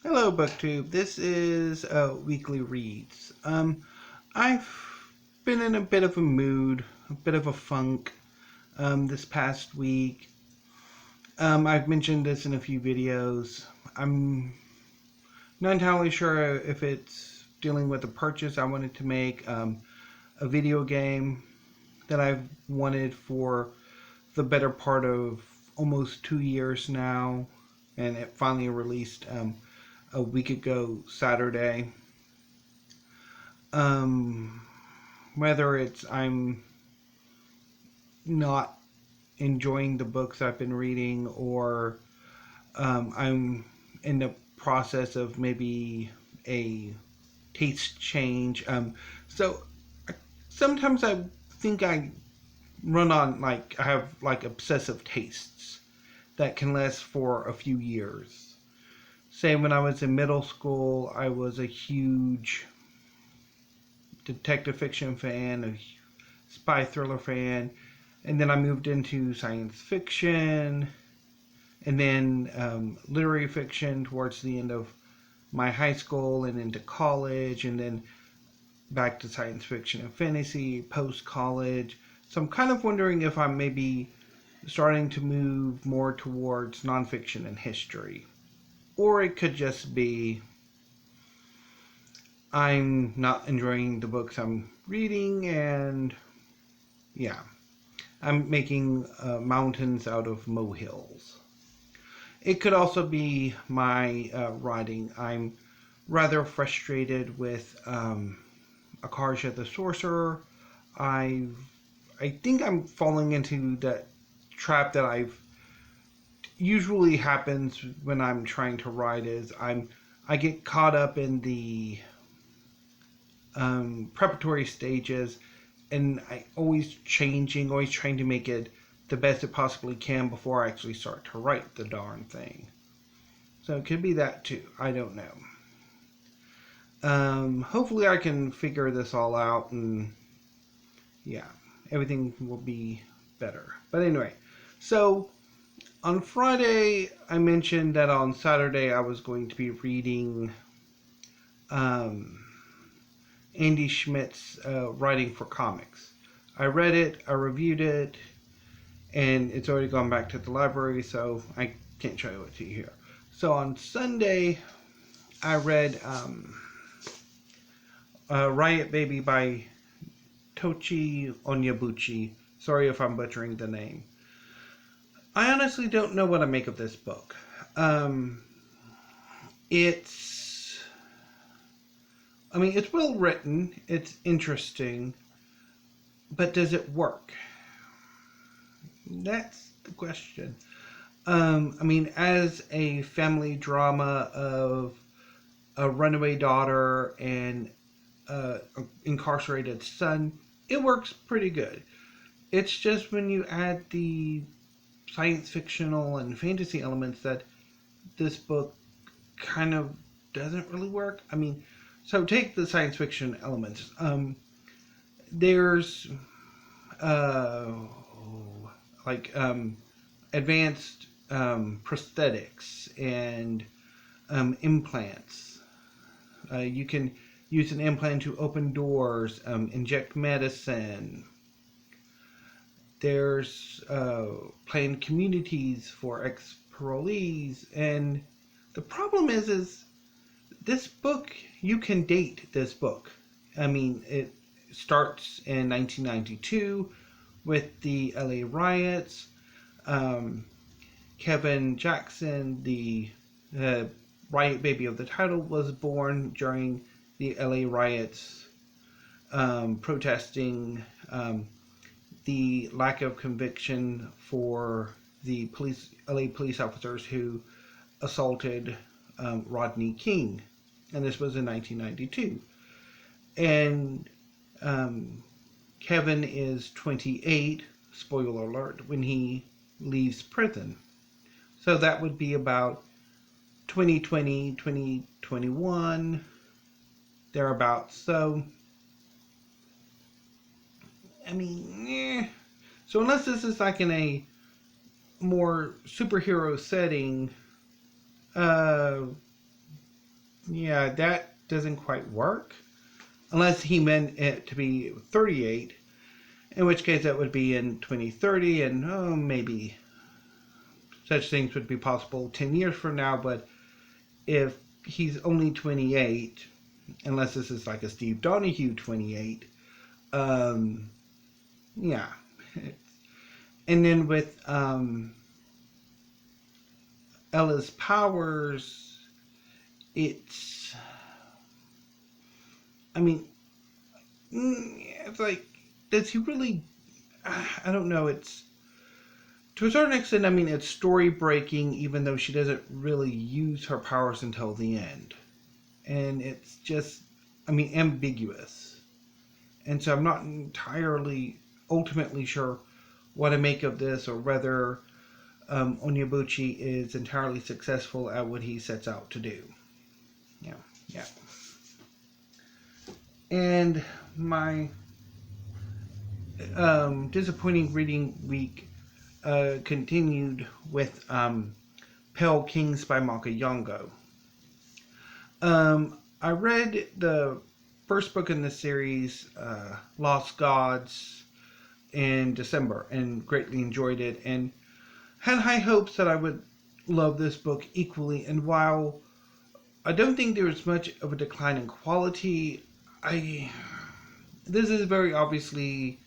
Hello, BookTube. This is Weekly Reads. I've been in a bit of a mood, a bit of a funk this past week. I've mentioned this in a few videos. I'm not entirely sure if it's dealing with a purchase I wanted to make, a video game that I've wanted for the better part of almost 2 years now, and it finally released a week ago Saturday. Whether it's I'm not enjoying the books I've been reading, or I'm in the process of maybe a taste change. So sometimes I think I run on I have obsessive tastes that can last for a few years. Say when I was in middle school, I was a huge detective fiction fan, a spy thriller fan, and then I moved into science fiction, and then literary fiction towards the end of my high school and into college, and then back to science fiction and fantasy post-college. So I'm kind of wondering if I'm maybe starting to move more towards nonfiction and history. Or it could just be I'm not enjoying the books I'm reading, and yeah, I'm making mountains out of molehills. It could also be my writing. I'm rather frustrated with Akarsha the Sorcerer. I think I'm falling into that trap that I've usually happens when I'm trying to write is I get caught up in the preparatory stages, and I always changing, always trying to make it the best it possibly can before I actually start to write the darn thing. So it could be that too. I don't know. Hopefully I can figure this all out, and yeah, everything will be better. But anyway, so on Friday, I mentioned that on Saturday I was going to be reading Andy Schmidt's Writing for Comics. I read it, I reviewed it, and it's already gone back to the library, so I can't show it to you here. So on Sunday, I read Riot Baby by Tochi Onyebuchi. Sorry if I'm butchering the name. I honestly don't know what to make of this book. It's well written, it's interesting, but does it work? That's the question. As a family drama of a runaway daughter and an incarcerated son, it works pretty good. It's just when you add the science fictional and fantasy elements that this book kind of doesn't really work. So take the science fiction elements. There's advanced prosthetics and implants. You can use an implant to open doors, inject medicine. There's planned communities for ex-parolees, and the problem is this book, you can date this book. It starts in 1992 with the LA riots. Kevin Jackson, the Riot Baby of the title, was born during the LA riots, protesting the lack of conviction for the LA police officers who assaulted Rodney King. And this was in 1992. And Kevin is 28, spoiler alert, when he leaves prison. So that would be about 2020, 2021, thereabouts. So, So unless this is like in a more superhero setting, yeah, that doesn't quite work. Unless he meant it to be 38, in which case that would be in 2030, and maybe such things would be possible 10 years from now. But if he's only 28, unless this is like a Steve Donahue 28, um, yeah. And then with Ella's powers, it's, I mean, it's like, does he really? I don't know. It's to a certain extent. I mean, it's story breaking, even though she doesn't really use her powers until the end, and it's just, I mean, ambiguous. And so I'm not entirely, ultimately sure what to make of this, or whether Onyebuchi is entirely successful at what he sets out to do. Yeah, yeah. And my disappointing reading week continued with Pell Kings by Micah Yongo. I read the first book in the series, Lost Gods, in December and greatly enjoyed it, and had high hopes that I would love this book equally. And while I don't think there was much of a decline in quality, this is very obviously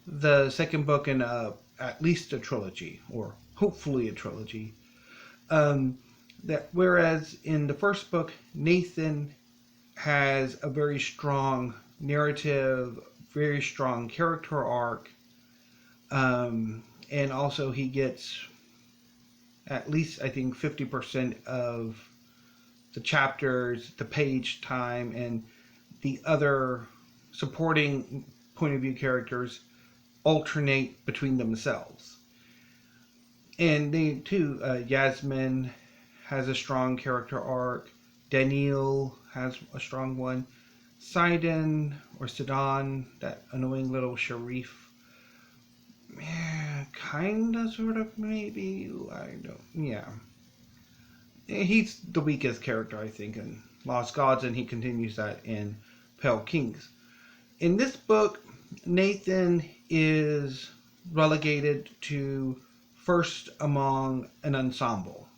the second book in at least a trilogy, or hopefully a trilogy. That whereas in the first book, Nathan has a very strong narrative, very strong character arc, and also he gets at least, I think, 50% of the chapters, the page time, and the other supporting point of view characters alternate between themselves. And they too, Yasmin has a strong character arc. Daniel has a strong one. Sidon or Sidon, that annoying little Sharif, kinda, sort of, maybe. I don't. Yeah, he's the weakest character, I think, in Lost Gods, and he continues that in Pell Kings. In this book, Nathan is relegated to first among an ensemble.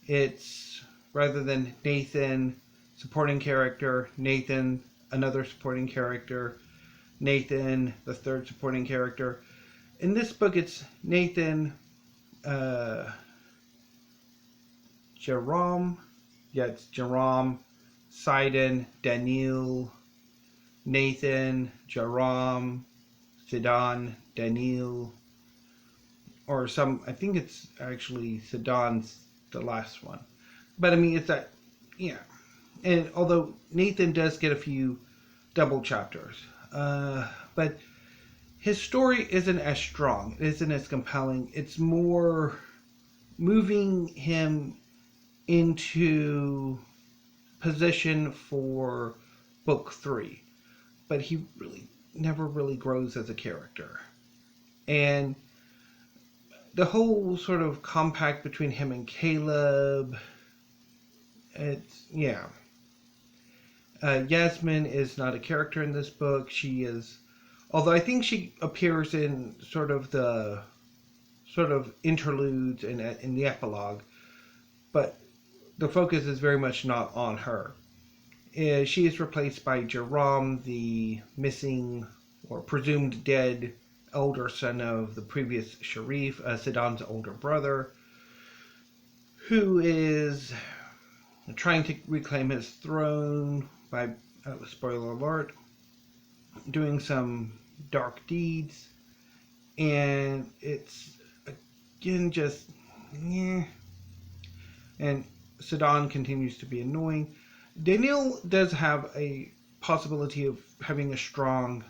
It's rather than Nathan, supporting character, Nathan, another supporting character, Nathan, the third supporting character. In this book, it's Nathan, Jerome, yeah, it's Jerome, Sidon, Daniel, Nathan, Jerome, Sidon, Daniel, or some, I think it's actually Sidon's the last one. But I mean, it's that, yeah. And although Nathan does get a few double chapters, but his story isn't as strong, it isn't as compelling. It's more moving him into position for book 3, but he really never really grows as a character. And the whole sort of compact between him and Caleb, it's, yeah. Yasmin is not a character in this book. She is, although I think she appears in sort of the interludes and in the epilogue, but the focus is very much not on her. She is replaced by Jerome, the missing or presumed dead elder son of the previous Sharif, Sidon's older brother, who is trying to reclaim his throne by, spoiler alert, doing some dark deeds. And it's, again, just, yeah. And Sidon continues to be annoying. Daniel does have a possibility of having a strong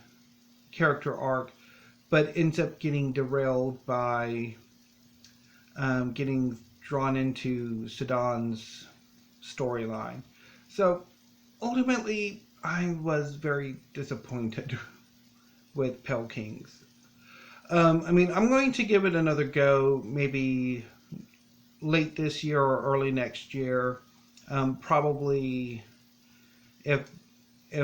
character arc, but ends up getting derailed by getting drawn into Sidon's storyline. So ultimately, I was very disappointed with Pell Kings. I mean, I'm going to give it another go, maybe late this year or early next year. Probably if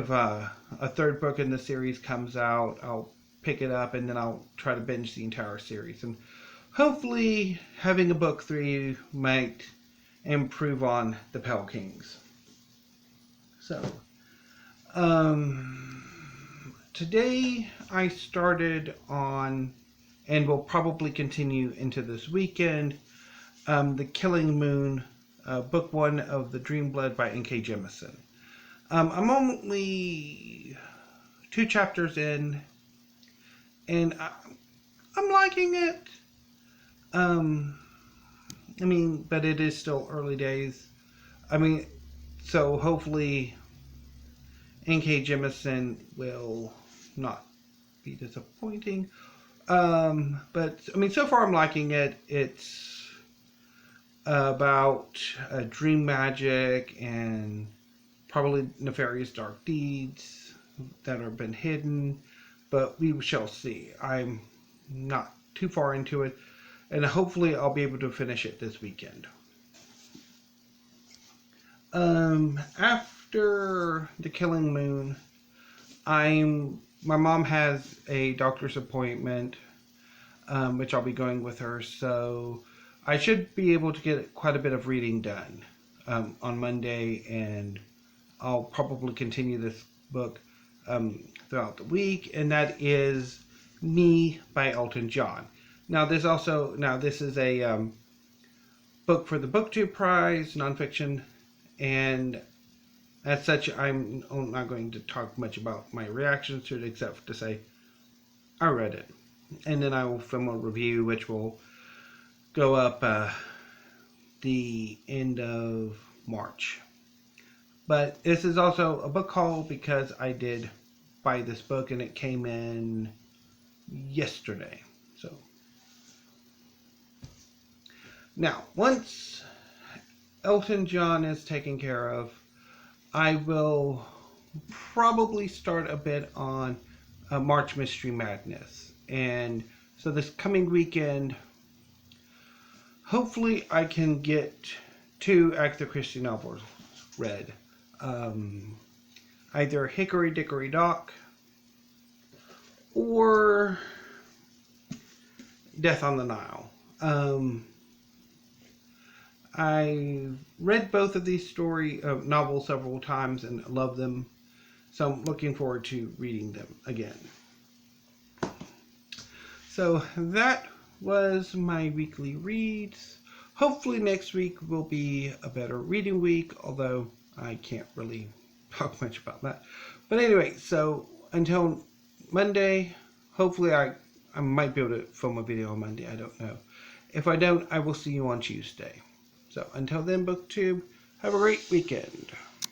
a third book in the series comes out, I'll pick it up and then I'll try to binge the entire series. And hopefully having a book 3 might improve on the Pell Kings. So, today I started on, and will probably continue into this weekend, The Killing Moon, book 1 of The Dream Blood by N.K. Jemisin. I'm only 2 chapters in, and I'm liking it. I mean, but it is still early days. I mean, so hopefully N.K. Jemisin will not be disappointing. But, I mean, so far I'm liking it. It's about dream magic and probably nefarious dark deeds that have been hidden, but we shall see. I'm not too far into it, and hopefully I'll be able to finish it this weekend. After The Killing Moon, my mom has a doctor's appointment, which I'll be going with her, so I should be able to get quite a bit of reading done on Monday, and I'll probably continue this book throughout the week, and that is Me by Elton John. Now this is a book for the BookTube Prize, nonfiction, and as such, I'm not going to talk much about my reactions to it, except to say I read it, and then I will film a review, which will go up the end of March. But this is also a book haul because I did buy this book and it came in yesterday. So now, once Elton John is taken care of, I will probably start a bit on March Mystery Madness. And so this coming weekend, hopefully I can get 2 Agatha Christie novels read. Either Hickory, Dickory, Dock, or Death on the Nile. I read both of these novels several times and love them, so I'm looking forward to reading them again. So that was my weekly reads. Hopefully next week will be a better reading week, although I can't really talk much about that. But anyway, so until Monday, hopefully I might be able to film a video on Monday. I don't know. If I don't, I will see you on Tuesday. So until then, BookTube, have a great weekend.